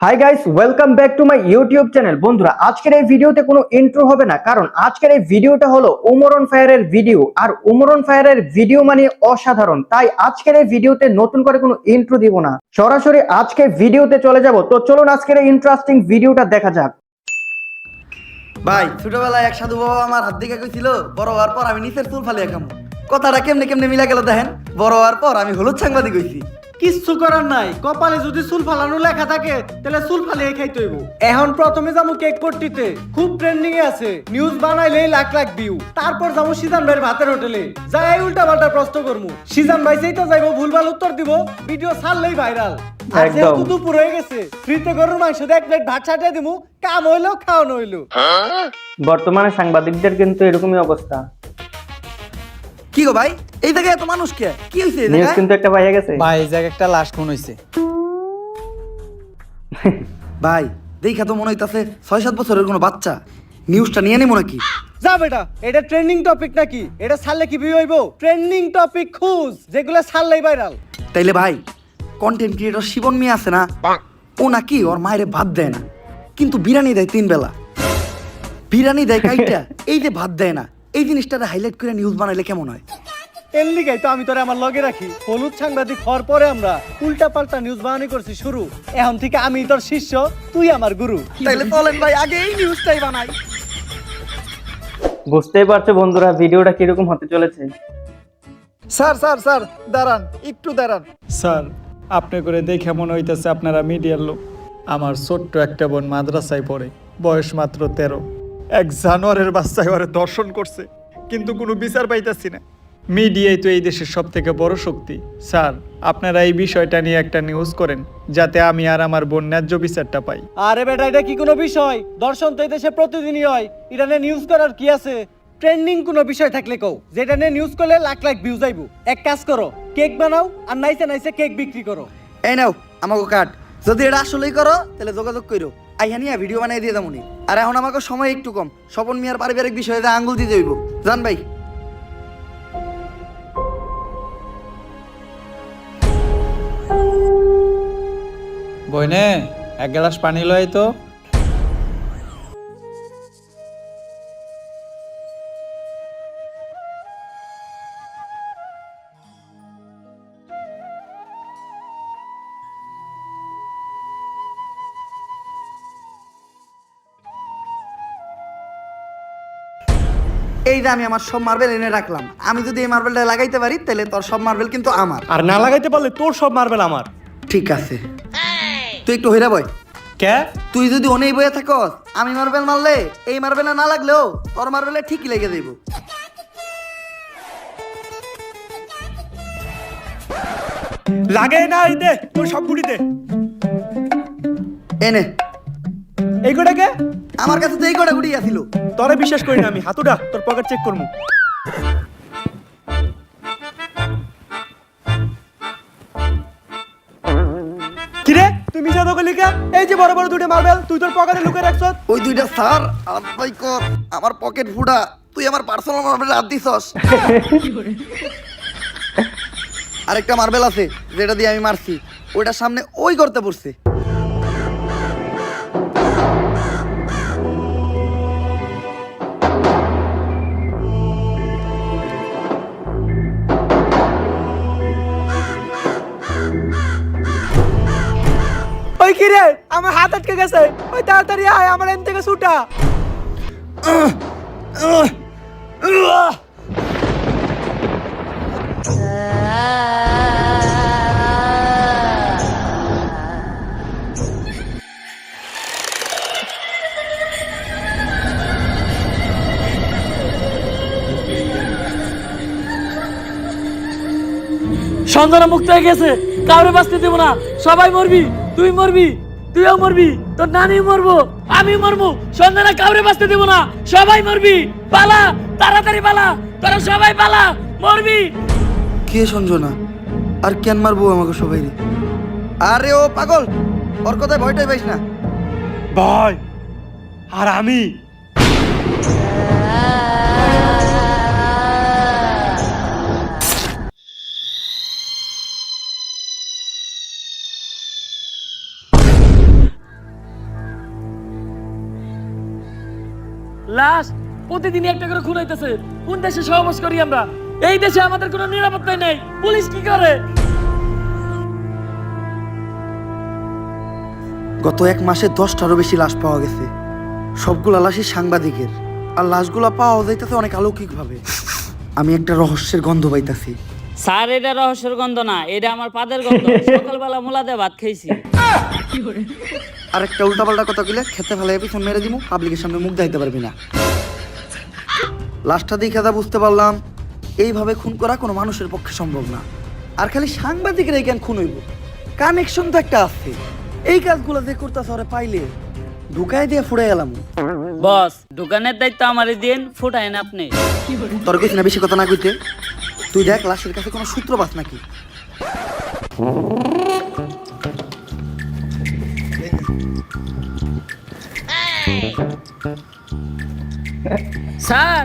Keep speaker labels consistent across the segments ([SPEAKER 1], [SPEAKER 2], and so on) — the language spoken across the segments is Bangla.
[SPEAKER 1] Hi guys, welcome back to my YouTube channel. বন্ধুরা, আজকের এই ভিডিওতে কোনো ইন্ট্রো হবে না, কারণ আজকের এই ভিডিওটা হলো ওমর অন ফায়ারের ভিডিও। আর ওমর অন ফায়ারের ভিডিও মানে অসাধারণ, তাই আজকের এই ভিডিওতে নতুন করে কোনো ইন্ট্রো দিব না, সরাসরি আজকে ভিডিওতে চলে যাব। তো চলুন আজকের এই ইন্টারেস্টিং ভিডিওটা দেখা যাক।
[SPEAKER 2] ভাই ছোটবেলায় এক সাধু বাবা আমার হাত দিকে কইছিল বড় হওয়ার পর আমি নিচের চুল ফালিয়ে খামু। কথাটা কেমনে কেমনে মিলা গেল দেখেন। বড় হওয়ার পর আমি হলুদ সাংবাদিক হইছি।
[SPEAKER 3] কিচ্ছু করার নাই, কপালে যদি চুল ফালানো লেখা থাকে তাহলে চুল ফালিয়ে খাইতে হইব। এখন প্রথমে যাবো কেক পট্টিতে, খুব ট্রেন্ডিং এ আছে, নিউজ বানাইলে লাখ লাখ ভিউ। তারপর যাবো সিজান ভাইয়ের ভাতের হোটেলে, যাই উল্টা পাল্টা প্রশ্ন করবো, সিজান ভাই যেটা যাইবো ভুলভাল উত্তর দিব, ভিডিও ছাড়লেই ভাইরাল। আর যেহেতু দুপুর হয়ে গেছে, ফ্রিতে গরুর মাংস দিয়ে 1 প্লেট ভাত ছাটিয়ে দিমু, কাম হইলো খাওয়ানো হইলো।
[SPEAKER 1] বর্তমানে সাংবাদিকদের কিন্তু এরকমই অবস্থা।
[SPEAKER 2] কি গো ভাই, এই জায়গায় এত মানুষ কে? কি হইছে এই
[SPEAKER 1] নিউজ
[SPEAKER 2] জায়গায়?
[SPEAKER 1] কিন্তু একটা পাইয়া গেছে
[SPEAKER 4] ভাই এই জায়গায় একটা লাশ খুন হইছে।
[SPEAKER 2] ভাই দেখা তো মনে হইতাছে 6-7 বছরের কোনো বাচ্চা। নিউজটা নিয়ে নেবো নাকি?
[SPEAKER 3] যা বেটা, এটা ট্রেন্ডিং টপিক নাকি? এটা ছাড়লে কি ভিউ হইব? ট্রেন্ডিং টপিক খুঁজ, যেগুলো ছাড়লেই ভাইরাল।
[SPEAKER 2] তাইলে ভাই, কন্টেন্ট ক্রিয়েটর শিবন মিয়া আছে না, ও নাকি ওর মায়েরে ভাত দেয় না, কিন্তু বিরিয়ানি দেয় 3 বেলা। বিরিয়ানি দেয় কাইটা, এই যে ভাত দেয় না, এই জিনিসটারে হাইলাইট করে নিউজ বানাইলে কেমন হয়?
[SPEAKER 3] এর লিগাই তো আমি তোরে আমার লগে রাখি। হলুদ সাংবাদিক হওয়ার পরে আমরা উল্টা পাল্টা নিউজ বানানি করছি শুরু। এখন থেকে আমি তোর শিষ্য, তুই আমার গুরু।
[SPEAKER 2] তাইলে চলেন ভাই আগে এই নিউজটাই বানাই।
[SPEAKER 1] বুঝতেই পারছো বন্ধুরা ভিডিওটা কিরকম হতে চলেছে।
[SPEAKER 4] স্যার স্যার স্যার দাঁড়ান, একটু দাঁড়ান। স্যার, আপনি করে দেখে মনে হইতেছে আপনারা মিডিয়ার লোক। আমার ছোট্ট একটা বোন মাদ্রাসায় পড়ে, বয়স মাত্র 13। এক জানোয়ারের বাচ্চায় ওরে দর্শন করছে, কিন্তু কোনো বিচার পাইতাছি না। মিডিয়াই তো এই দেশের সব থেকে বড় শক্তি। স্যার, আপনারা এই বিষয়টা নিয়ে একটা নিউজ করেন, যাতে আমি আর আমার বোন ন্যায্য বিচারটা পাই।
[SPEAKER 3] আরে বেটা, এটা কি কোনো বিষয়? দর্শন তো এই দেশে প্রতিদিনই হয়, এটা নিয়ে নিউজ করার কি আছে? ট্রেন্ডিং কোনো বিষয় থাকলে কও, যেটা নিয়ে নিউজ করলে লাখ লাখ ভিউজ আইবো। এক কাজ করো, কেক বানাও আর নাইসে নাইসে কেক বিক্রি করো।
[SPEAKER 2] এই নাও আমাকে কাট। যদি এটা আসলেই করো তাহলে যোগাযোগ করো, আইয়া নিয়ে ভিডিও বানাই দিয়ে দামুনি। আর এখন আমাকে সময় একটু কম, স্বপন মিয়ার পারিবারিক বিষয়ে যা আঙ্গুল দিতে হইব। জান ভাই।
[SPEAKER 4] বইনে এক গ্লাস পানি লয় তো।
[SPEAKER 2] এই যে আমি আমার সব মার্বেল এনে রাখলাম, আমি যদি এই মার্বেলটা লাগাইতে পারি তাহলে তোর সব মার্বেল কিন্তু আমার।
[SPEAKER 3] আর না লাগাইতে পারলে তোর সব মার্বেল আমার।
[SPEAKER 2] ঠিক আছে, তুই একটু হইরা বয়।
[SPEAKER 3] কে?
[SPEAKER 2] তুই যদি অনেক বয়ে থাকস, আমি মার্বেল মারলে এই মার্বেলে না লাগলেও তোর মার্বেলে ঠিকই লেগে যাইব।
[SPEAKER 3] লাগে না, এই দে তোর সব গুড়ি দে।
[SPEAKER 2] এনে
[SPEAKER 3] এই গোটাকে
[SPEAKER 2] আমার কাছে তো এই কটা গুড়ি আছিল।
[SPEAKER 3] তোরে বিশ্বাস করি না আমি। হাতুড়া, তোর পকেট চেক করমু। কিরে তুই মিছা তো কইলি কে? এই যে বড় বড় দুটো মার্বেল তুই তোর পকেটে লুকিয়ে রাখছ।
[SPEAKER 2] ওই দুইটা স্যার আলাই কর, আমার পকেট ফুটা। তুই আমার পার্সোনাল মার্বেল হাত দিছস। আরেকটা মার্বেল আছে যেটা দিয়ে আমি মারছি, ওইটার সামনে ওই করতে পড়ছে।
[SPEAKER 3] ওই কিরে, আমার হাত আটকে গেছে। ওই তাড়াতাড়ি আয়, আমার এম থেকে ছুটা।
[SPEAKER 5] সঞ্জনা মুক্ত হয়ে গেছে, কাউরে বাঁচতে দেবো না। সবাই মরবি, তুই মরবি, তুইও মরবি, তোর নানি মরবো, আমি মরবো। সঞ্জনা কাউরে বাঁচতে দেবো না, সবাই মরবি। পালা, তাড়াতাড়ি পালা, তোরা সবাই পালা, মরবি।
[SPEAKER 2] কে সঞ্জনা? আর কেন মারবো আমাকে সবাই রে? আরে ও পাগল, ওর কথায় ভয়টাই পাইস না।
[SPEAKER 3] ভাই আর আমি
[SPEAKER 5] লাশ প্রতিদিনই একটা করে খুন হইতেছে। কোন দেশে সহবাস করি আমরা? এই দেশে আমাদের কোনো নিরাপত্তাই নেই। পুলিশ কি করে?
[SPEAKER 2] গত 1 মাসে 10টারও বেশি লাশ পাওয়া গেছে। সবগুলা লাশই সাংবাদিকের, আর লাশগুলা পাওয়া যাইতেছে অনেক অলৌকিকভাবে। আমি একটা রহস্যের গন্ধ পাইতাছি।
[SPEAKER 6] স্যার এটা রহস্যের গন্ধ না, এটা আমার পাদের গন্ধ। সকালবেলা মোলা দিয়ে ভাত খাইছি।
[SPEAKER 2] আর একটা উল্টাপাল্টা কথা কইলে খেতে ফেলে পিছন মেরে দিমু, পাবলিকের সামনে মুখ দেখাইতে পারবি না। লাশটা দেখে যা বুঝতে পারলাম, এইভাবে খুন করা কোনো মানুষের পক্ষে সম্ভব না। আর খালি সাংবাদিকেরাই কেন খুন হইব? কানেকশন তো একটা আছে। এই কাজগুলো যে করতেছে ওরে পাইলে ঢুকাই দিয়ে ফুড়ে গেলাম।
[SPEAKER 6] বস, দোকানের দায়িত্ব আমারই দিন, ফুটাইন আপনি।
[SPEAKER 2] তোর কইছি না বেশি কথা না কইতে। তুই দেখ লাশের কাছে কোনো সূত্র পাস নাকি।
[SPEAKER 6] স্যার,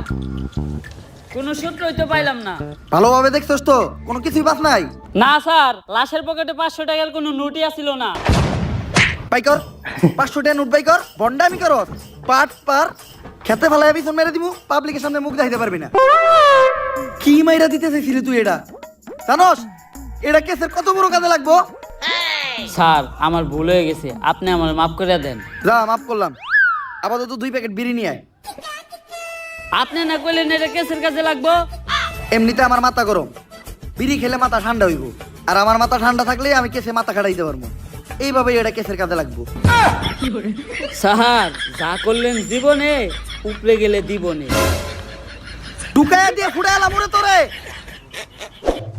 [SPEAKER 6] কোনো সূত্রই তো পাইলাম না।
[SPEAKER 2] ভালোভাবে দেখছস তো? কোনো কিছুই পাস নাই?
[SPEAKER 6] না স্যার, লাশের পকেটে 500 টাকার কোনো নোটই আসিল না।
[SPEAKER 2] পাইকর 500 টাকা নোট পাইকর, বন্ডামি কর। পাট পার খেতে ফেলায় পিছন মেরে দিমু, পাবলিকের সামনে মুখ দেখাইতে পারবি না। কি মাইরা দিতে চাইছিলি তুই এটা? জানোস এটা কেসের কত বড় কাজে লাগবো?
[SPEAKER 6] স্যার, আমার ভুল হয়ে গেছে, আপনি আমার মাফ করে দেন।
[SPEAKER 2] যা, মাফ করলাম। আপাতত 2 প্যাকেট বিড়ি নিয়ে আয়।
[SPEAKER 6] আপনি না কইলেন এটা কেসের কাজে লাগবো?
[SPEAKER 2] এমনিতে আমার মাথা গরম, বিড়ি খেলে মাথা ঠান্ডা হইব। আর আমার মাথা ঠান্ডা থাকলে আমি কেসে মাথা খাটাইতে পারবো। এইভাবেই এটা কেসের কাজে লাগবো।
[SPEAKER 6] স্যার, যা করলেন জীবনে, উপরে গেলে দিবনে।
[SPEAKER 2] ঢুকাইয়া দিয়ে ফুড়ে এলাম ওরে তোরে।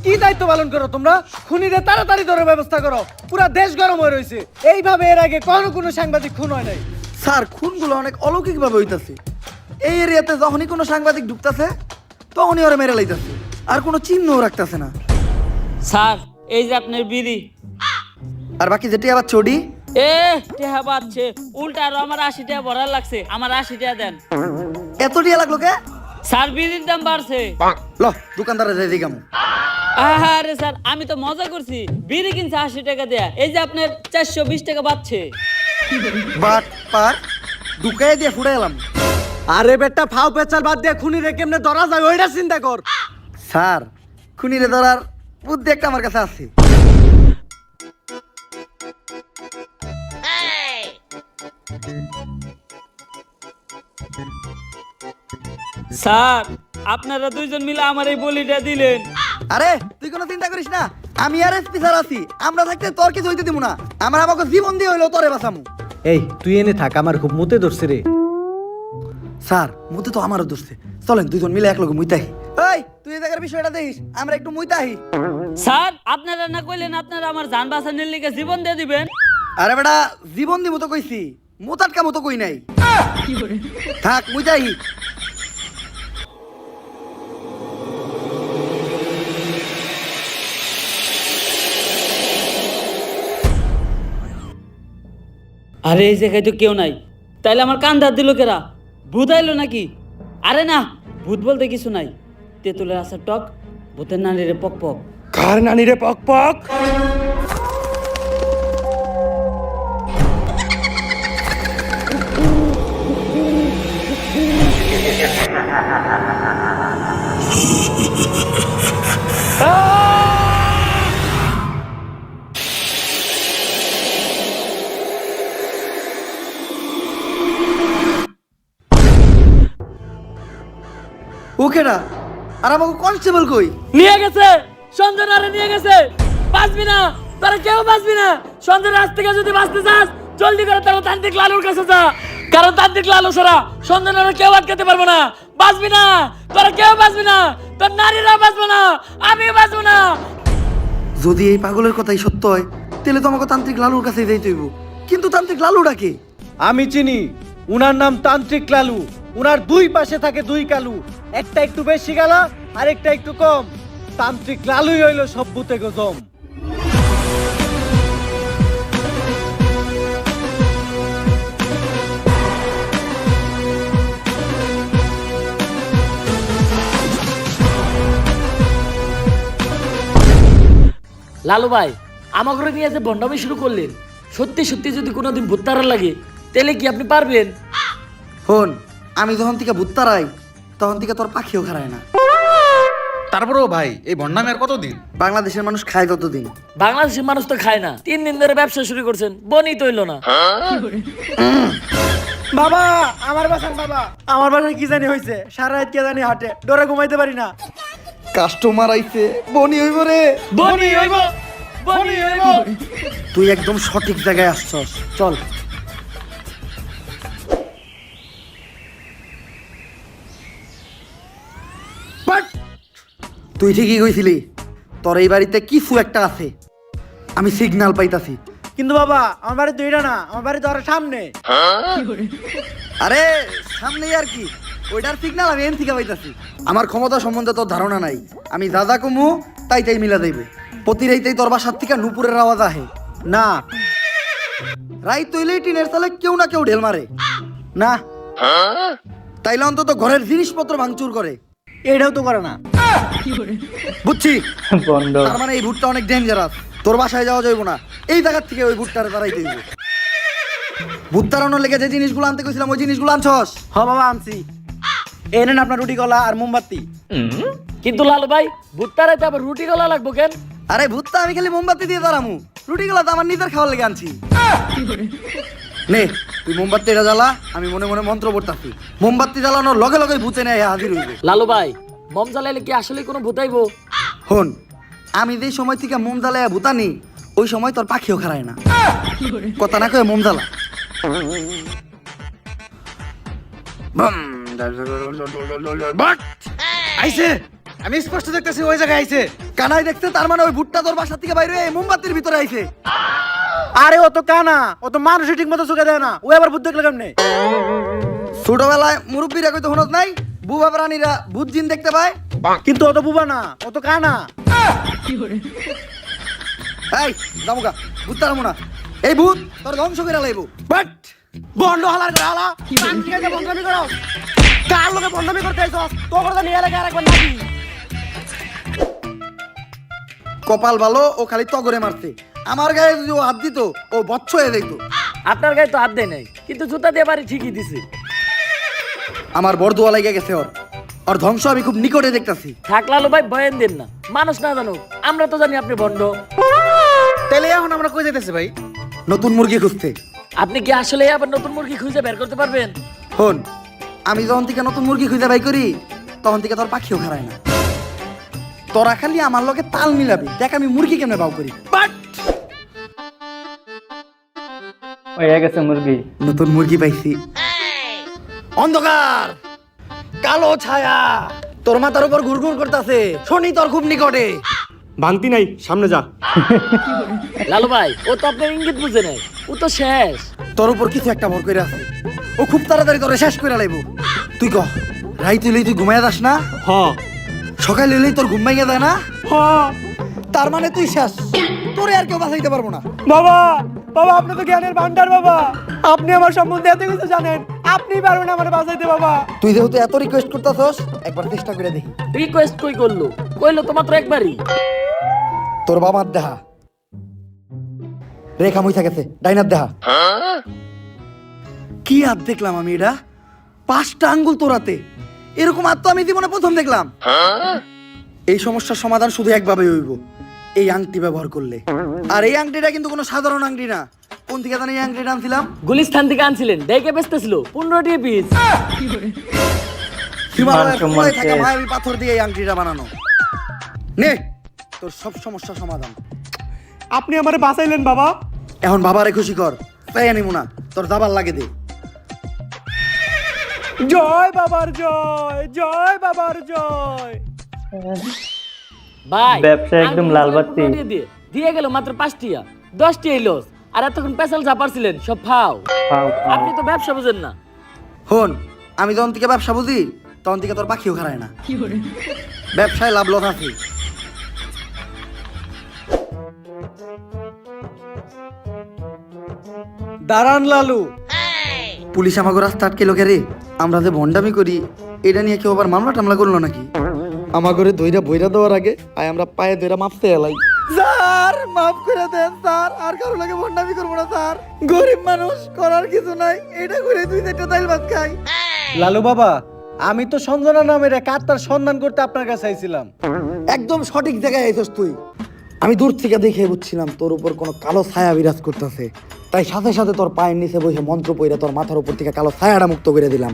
[SPEAKER 3] কি দায়িত্ব পালন করো তোমরা? খুনিদের তাড়াতাড়ি ধরে ব্যবস্থা করো। পুরা দেশ গরম হয়ে রয়েছে। এইভাবে এর আগে কখনো কোনো সাংবাদিক খুন হয় নাই।
[SPEAKER 2] স্যার, খুনগুলো অনেক অলৌকিকভাবে হইতাছে। এই এরিয়াতে যখনই কোনো সাংবাদিক ঢুকতাছে তখনই ওরা মেরে লাইতাছে, আর কোনো চিহ্নও রাখতাছে না।
[SPEAKER 6] স্যার, এই যে আপনার বিড়ি।
[SPEAKER 2] আর বাকি যেটি আবার চডি।
[SPEAKER 6] টেহা বাচ্ছে উল্টা, আরো আমার 80 টাকা ভরার লাগছে। আমার 80 টাকা দেন।
[SPEAKER 2] এত টিয়া লাগলো কে?
[SPEAKER 6] স্যার, বিড়ির দাম বাড়ছে।
[SPEAKER 2] ল দোকানদারে যাই দিগাম।
[SPEAKER 6] আরে স্যার, আমি তো মজা করছি। বিড়ি কিনছে 80 টাকা দেয়া, এই যে আপনার 420 টাকা বাড়ছে।
[SPEAKER 2] বাট পার ঢুকাইয়া দিয়ে ফুড়ে এলাম।
[SPEAKER 3] আরে বেটা, ফাও পেচাল বাদ দিয়ে খুনিরে কেমনে ধরা যায় ওইটা চিন্তা কর।
[SPEAKER 2] স্যার, খুনিরে ধরার বুদ্ধি একটা আমার কাছে আছে।
[SPEAKER 6] স্যার, আপনারা দুইজন মিলে আমার এই বলিটা দিলেন।
[SPEAKER 2] আরে তুই কোনো চিন্তা করিস না, আমি আর এসপি স্যার আছি। আমরা থাকতে তোর কিছু হইতে দিব না। আমার আমাকে জীবন দিয়ে হইলো তোরে বাঁচামু।
[SPEAKER 3] এই তুই এনে থাক, আমার খুব মুতে ধরছে রে।
[SPEAKER 2] স্যার, মুতে তো আমারও ধরছে। চলেন দুজন মিলে এক লগে মুইতাহি। এই তুই এই জায়গার বিষয়টা দেখিস, আমরা একটু মুইতাহি।
[SPEAKER 6] স্যার, আপনারা না কইলেন আপনারা আমার জান বাঁচানোর লিগে জীবন দিয়ে দিবেন?
[SPEAKER 2] আরে বেটা, জীবন দিব তো কইছি, মুতাটকা মতো কই নাই। থাক মুইতাহি।
[SPEAKER 6] আরে এই জায়গায় তো কেউ নাই, তাইলে আমার কান ধার দিল কেরা? ভূত আইলো নাকি? আরে না, ভূত বলতে কিছু নাই। তেঁতুলের আসার টক, ভূতের নানিরে পক পক।
[SPEAKER 3] কার নানি রে পক পক?
[SPEAKER 2] ওকেডা? আর আমাকে কনস্টেবল কই?
[SPEAKER 5] নিয়ে গেছে, সঞ্জনারে নিয়ে গেছে। বাঁচবি না, তোরা কেউ বাঁচবি না। সঞ্জনার হাত থেকে যদি বাঁচতে চাস, জলদি করে তারা তান্ত্রিক লালুর কাছে যা। কারণ তান্ত্রিক লালু ছাড়া সঞ্জনারে কেউ আটকাতে পারবো না। বাঁচবি না, তোরা কেউ বাঁচবি না। তোর নারীরা বাঁচবো না, আমি বাঁচবো না।
[SPEAKER 2] যদি এই পাগলের কথাই সত্য হয়, তাহলে তো আমাকে তান্ত্রিক লালুর কাছে যাইতে হইব। কিন্তু তান্ত্রিক লালুটা কে?
[SPEAKER 3] আমি চিনি, উনার নাম তান্ত্রিক লালু। উনার 2 পাশে থাকে 2 কালু, একটা একটু বেশি গালা আর একটা একটু কম। তান্ত্রিক লালুই হইল সব ভূতে গজম।
[SPEAKER 5] লালু ভাই, আমার ঘরে নিয়ে যে বন্ডামি শুরু করলেন, সত্যি সত্যি যদি কোনোদিন ভূত তাড়া লাগে, তাহলে কি আপনি পারবেন?
[SPEAKER 2] হন, আমি যখন থেকে ভূত তারাই তখন থেকে তোর পাখিও খারায় না।
[SPEAKER 7] তারপরেও ভাই এই ভণ্ডামি আর কতদিন?
[SPEAKER 2] বাংলাদেশের মানুষ খায় ততদিন।
[SPEAKER 5] বাংলাদেশের মানুষ তো খায় না, 3 দিন ধরে ব্যবসা শুরু করছেন, বনি তৈল না।
[SPEAKER 3] বাবা আমার বাসার বাবা, আমার বাসায় কি জানি হয়েছে, সারা রাত কে জানি হাটে, ডরে ঘুমাইতে পারি না।
[SPEAKER 2] কাস্টমার আইছে, বনি হইব রে।
[SPEAKER 5] বনি হইব, বনি হইব।
[SPEAKER 2] তুই একদম সঠিক জায়গায় আসছস, চল। তুই ঠিকই কইছিলি, তোর এই বাড়িতে কিছু একটা আছে, আমি সিগন্যাল পাইতাছি।
[SPEAKER 3] কিন্তু বাবা আমার বাড়ি তো এটা না, আমার বাড়ি তো আরো সামনে।
[SPEAKER 2] আরে সামনেই আর কি, ওইটার সিগন্যাল আমি এন থেকে পাইতাছি। আমার ক্ষমতা সম্বন্ধে তোর ধারণা নাই, আমি দাদা কমু তাই তাই মিলা দেবে। প্রতি রাইতেই তোর বাসার থেকে নুপুরের আওয়াজ আহে
[SPEAKER 3] না
[SPEAKER 2] রাইত তৈলেই টিনের সালে কেউ না কেউ ঢেল মারে
[SPEAKER 3] না,
[SPEAKER 2] তাইলে অন্তত ঘরের জিনিসপত্র ভাঙচুর করে,
[SPEAKER 3] এটাও তো করে না।
[SPEAKER 2] বুঝছি।
[SPEAKER 1] বন্ধ।
[SPEAKER 2] তার মানে এই ভুট্টা অনেক ডেঞ্জারাস, তোর বাসায় যাওয়া যাইব না, এই জায়গার থেকে ওই ভুট্টারে তারাইতে হইব। ভূত তাড়ানোর লেগে যে জিনিসগুলো আনতে কইছিলাম ওই জিনিসগুলো আনছস?
[SPEAKER 3] হ বাবা আনছি, এই নেন আপনার রুটি কলা আর মোমবাতি।
[SPEAKER 5] কিন্তু লালু ভাই, ভুট্টারাইতে আবার রুটি গলা লাগবো কেন?
[SPEAKER 2] আরে ভূতটা আমি খালি মোমবাতি দিয়ে দাঁড়ামু, রুটিগুলো তো আমার নিজের খাওয়ার লেগে আনছি। নে তুই মোমবাতি এটা জ্বালা, আমি মনে মনে মন্ত্র পড়তাছি, মোমবাতি জ্বালানোর লগে লগে ভূতে নেয় হাজির হইব।
[SPEAKER 5] লালু ভাই, মম জ্বালাইলে কি আসলে কোনো ভূতাইবো?
[SPEAKER 2] হন, আমি যে সময় থেকে মোম জ্বালাইয়া ভূতানি ওই সময় তোর পাখিও খারায় না, কথা না কয়ে মোম জ্বালা।
[SPEAKER 7] আইছে, আমি স্পষ্ট দেখতেছি ওই জায়গায় আইছে।
[SPEAKER 2] কানাই দেখছে, তার মানে ওই ভুট্টা তোর বাসা থেকে বাইরে হয়ে মোমবাতির ভিতরে আইছে।
[SPEAKER 3] আরে ও তো কানা, ও তো মানুষই ঠিক মতো চোখে দেয় না, ও আবার ভূত দেখলে কেমনে?
[SPEAKER 2] ছোটবেলায় মুরব্বীরা কইতো হনত নাই, বুবা প্রাণীরা ভূত জিন দেখতে পায়।
[SPEAKER 3] কিন্তু ও তো বুবা না, ও তো কানা।
[SPEAKER 2] এই যাবো গা, ভূত তাড়াবো না, এই ভূত তোর ধ্বংস করে লাইব।
[SPEAKER 3] বাট বন্ধ হালার করে হালা, কান ঠিক আছে বন্ধমি করো। কার লোকে বন্ধমি করতে আইছস? তো করে নিয়ে লাগে আর একবার নাকি?
[SPEAKER 2] কপাল ভালো, ও খালি তগরে মারছে, আমার গায়ে যদি ও হাত দিত ও বচ্চ হয়ে যেত।
[SPEAKER 5] আপনার গায়ে তো হাত দেয় নাই, কিন্তু জুতা দিয়ে বাড়ি ঠিকই দিছে।
[SPEAKER 2] আমার বরদোয়া লাগে গেছে, ওর ধ্বংস আমি খুব নিকটে দেখতাছি।
[SPEAKER 5] থাক লালু ভাই, ভয়েন দেন না, মানুষ না জানুক, আমরা তো জানি আপনি ভণ্ড।
[SPEAKER 7] তাহলে এখন আমরা কই যাইতেছি ভাই?
[SPEAKER 2] নতুন মুরগি খুঁজতে।
[SPEAKER 5] আপনি কি আসলে আবার নতুন মুরগি খুঁজে বের করতে পারবেন?
[SPEAKER 2] হন, আমি যখন থেকে নতুন মুরগি খুঁজে বাই করি তখন থেকে তোর পাখিও খারায় না। তোরা খালি আমার লগে তাল মিলাবি, দেখ আমি মুরগি কেমনে বাউ করি। বাট
[SPEAKER 1] হয়ে গেছে মুরগি।
[SPEAKER 2] নতুন মুরগি পাইছি। অন্ধকার, কালো ছায়া তোর মাথার উপর ঘুরঘুর করতেছে, শনি তোর খুব নিকটে।
[SPEAKER 3] ভাঙতি নাই, সামনে যা।
[SPEAKER 5] লালু ভাই, ও তো আপনার ইঙ্গিত বুঝে নেই, ও তো শেষ।
[SPEAKER 2] তোর উপর কিছু একটা ভর করে আছে, ও খুব তাড়াতাড়ি তোরে শেষ করে লাইব। তুই কহ, রাইত হইলেই তুই ঘুমাইয়া যাস না?
[SPEAKER 3] হ
[SPEAKER 2] সকাল হইলেই তোর ঘুম ভাঙিয়া যায় না?
[SPEAKER 3] হ।
[SPEAKER 2] তার মানে তুই শেষ, তোরে আর কেউ বাঁচাইতে পারবো না।
[SPEAKER 3] বাবা, বাবা আপনি তো জ্ঞানের ভান্ডার বাবা, আপনি আমার সম্বন্ধে এত কিছু জানেন, আপনি পারবেন আমার বাঁচাইতে বাবা।
[SPEAKER 2] তুই যেহেতু এত রিকোয়েস্ট করতেছস, একবার চেষ্টা করে দেখি।
[SPEAKER 5] রিকোয়েস্ট কই করলো? কইলো তো মাত্র একবারই।
[SPEAKER 2] তোর বাবার দেহা রেখা মুই থাকেছে, ডাইনার দেহা। কি হাত দেখলাম আমি, এটা 5টা আঙ্গুল তোরাতে, এরকম হাত তো আমি জীবনে প্রথম দেখলাম। এই সমস্যার সমাধান শুধু একভাবে হইব, এই আংটি ব্যবহার করলে। আর এই আংটিটা কিন্তু কোনো সাধারণ আংটি না। কোন থেকে জানি এই আংটিটা আনছিলাম?
[SPEAKER 5] গুলিস্তান থেকে আনছিলেন, দেখে বেচতেছিল 15 পিস।
[SPEAKER 2] হিমালয়ের কোলায় থাকা মায়াবী পাথর দিয়ে এই আংটিটা বানানো। নে তোর সব সমস্যার সমাধান।
[SPEAKER 3] আপনি আমারে বাঁচাইলেন বাবা।
[SPEAKER 2] এখন বাবারে খুশি কর, তাই আনিমু না, তোর দাবার লাগে দে।
[SPEAKER 3] জয় বাবার জয়, জয় বাবার জয়।
[SPEAKER 5] ভাই,
[SPEAKER 1] ব্যবসা একদম লাল বাতি।
[SPEAKER 5] দিয়ে গেল মাত্র 5টিয়া, 10টিয়াই লস। আর এতক্ষণ পেছাল চাপারছিলেন, সব ফাও। আপনি তো ব্যবসা বুঝেন না।
[SPEAKER 2] হন, আমি যখন থেকে ব্যবসা বুঝি তখন থেকে তোর পাখিও খারায় না। ব্যবসায় লাভ লস আছে।
[SPEAKER 3] দাঁড়ান লালু।
[SPEAKER 2] পুলিশ আমাকে রাস্তা আটকে লোকে রে, আমরা যে ভন্ডামি করি এটা নিয়ে কেউ আবার মামলা টামলা করলো নাকি? আমার ঘরে দইরা বইরা দেওয়ার আগে আয় আমরা পায়ে দইরা মাপতে এলাই। স্যার মাফ করে দেন স্যার, আর কারো লাগে ভন্ডামি করবো না স্যার, গরিব মানুষ, করার কিছু নাই, এটা করে 2-4টা তাইল ভাত খাই।
[SPEAKER 3] লালু বাবা, আমি তো সঞ্জনা নামের এক আত্মার সন্ধান করতে আপনার কাছে আইছিলাম।
[SPEAKER 2] একদম সঠিক জায়গায় আইছস তুই। আমি দূর থেকে দেখে বুঝছিলাম তোর উপর কোনো কালো ছায়া বিরাজ করতেছে, তাই সাথে সাথে তোর পায়ের নিচে বসে মন্ত্র পড়ে তোর মাথার উপর থেকে কালো ছায়াটা মুক্ত করে দিলাম।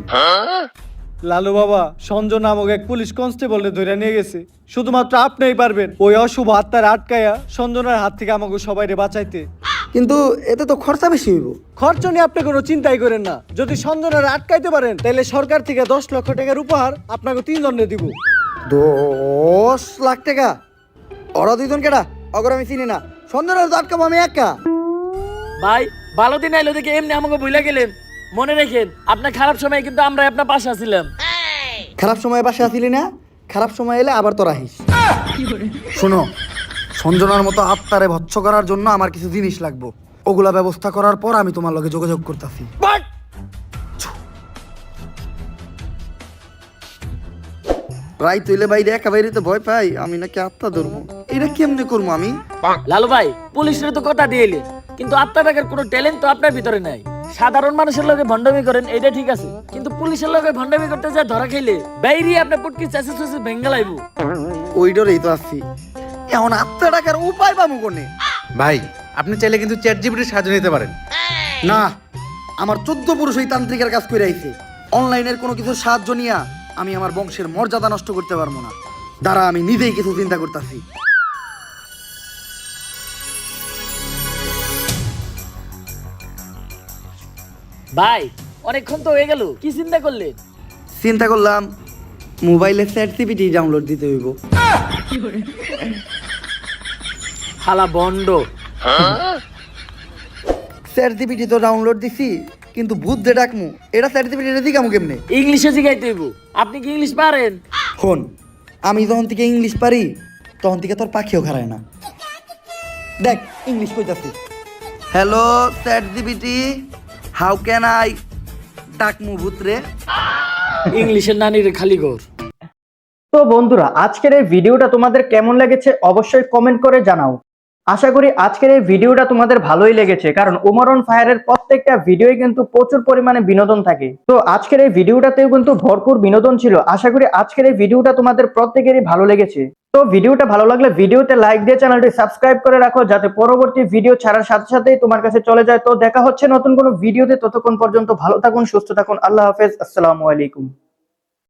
[SPEAKER 3] লালু বাবা, সঞ্জয় নামক এক পুলিশ কনস্টেবলকে ধরে নিয়ে গেছে। শুধুমাত্র আপনিই পারবেন ওই অশুভ আত্মার আটকায়া সঞ্জনার হাত থেকে আমাকে সবাইরে বাঁচাইতে।
[SPEAKER 2] কিন্তু এতে তো খরচা বেশি হইব।
[SPEAKER 3] খরচ নিয়ে আপনি কোনো চিন্তাই করেন না। যদি সঞ্জনার আটকাইতে পারেন তাহলে সরকার থেকে 10 লক্ষ টাকার উপহার আপনাকে 3 জনে দিব।
[SPEAKER 2] 10 লাখ টাকা? ওরা দুইজন কেডা? অগর আমি চিনি না। সন্ধ্যার তো আটকাবো আমি একা।
[SPEAKER 5] ভাই ভালো দিন আইলো দেখে এমনি আমাকে ভুলে গেলেন। মনে রেখেন আপনার খারাপ সময় কিন্তু আমরা আপনার পাশে আছিলাম।
[SPEAKER 2] খারাপ সময় বাসে আসিলি না, খারাপ সময় এলে আবার তোর আহিস। শোনো, সঞ্জনার মতো আত্মারে ভৎস করার জন্য আমার কিছু জিনিস লাগবে। ওগুলা ব্যবস্থা করার পর আমি তোমার লগে যোগাযোগ করতেছি। রাই তুইলে বাইরে একা বাইরে তো ভয় পাই, আমি নাকি আত্মা ধরবো। এটা কেমনে করবো আমি?
[SPEAKER 5] লালু ভাই পুলিশের তো কথা দিয়ে এলেন, কিন্তু আত্মা টাকার কোনো ট্যালেন্ট তো আপনার ভিতরে নাই। সাধারণ মানুষের লগে ভণ্ডামি করেন এটা ঠিক আছে, কিন্তু পুলিশের লগে ভণ্ডামি করতে যা ধরা খাইলে বাইরে আপনার পুটকি চাষে চাষে ভেঙ্গে লাইব।
[SPEAKER 2] ওই ডরেই তো আসছি। এখন আত্মা টাকার উপায় পাবো কোনে?
[SPEAKER 7] ভাই আপনি চাইলে কিন্তু চ্যাট জিপিটির সাহায্য নিতে পারেন।
[SPEAKER 2] না, আমার 14 পুরুষ ওই তান্ত্রিকের কাজ করে আইছে। অনলাইনের কোনো কিছু সাহায্য নিয়া আমি আমার বংশের মর্যাদা নষ্ট করতে পারবো না। দাঁড়া, আমি নিজেই কিছু চিন্তা করতেছি।
[SPEAKER 5] ভাই অনেকক্ষণ তো হয়ে গেল, কি চিন্তা করলেন?
[SPEAKER 2] চিন্তা করলাম মোবাইলে চ্যাট জিপিটি ডাউনলোড দিতে হইব।
[SPEAKER 5] হালা বন্ড।
[SPEAKER 2] চ্যাট জিপিটি তো ডাউনলোড দিছি, কিন্তু ভূত যে ডাকমু এটা চ্যাট জিপিটি দিকামু কেমনে?
[SPEAKER 5] ইংলিশে শিখাইতে হইব। আপনি কি ইংলিশ পারেন?
[SPEAKER 2] শোন, আমি যখন থেকে ইংলিশ পারি তখন থেকে তোর পাখিও খারায় না। দেখ ইংলিশ কইতাছি। Hello ChatGPT, how can I ডাকমু ভূত রে?
[SPEAKER 5] ইংলিশের নানির খালি ঘর।
[SPEAKER 1] তো বন্ধুরা, আজকের এই ভিডিওটা তোমাদের কেমন লেগেছে অবশ্যই কমেন্ট করে জানাও। আশা করি আজকের এই ভিডিওটা তোমাদের ভালোই লেগেছে, কারণ ওমর অন ফায়ারের প্রত্যেকটা ভিডিওই কিন্তু প্রচুর পরিমাণে বিনোদন থাকে। তো আজকের এই ভিডিওটাতেও কিন্তু ভরপুর বিনোদন ছিল। আশা করি আজকের এই ভিডিওটা তোমাদের প্রত্যেকেরই ভালো লেগেছে। তো ভিডিওটা ভালো লাগলে ভিডিওতে লাইক দিয়ে চ্যানেলটি সাবস্ক্রাইব করে রাখো, যাতে পরবর্তী ভিডিও ছাড়ার সাথে সাথেই তোমার কাছে চলে যায়। তো দেখা হচ্ছে নতুন কোনো ভিডিওতে, ততক্ষণ পর্যন্ত ভালো থাকুন, সুস্থ থাকুন। আল্লাহ হাফেজ, আসসালামু আলাইকুম।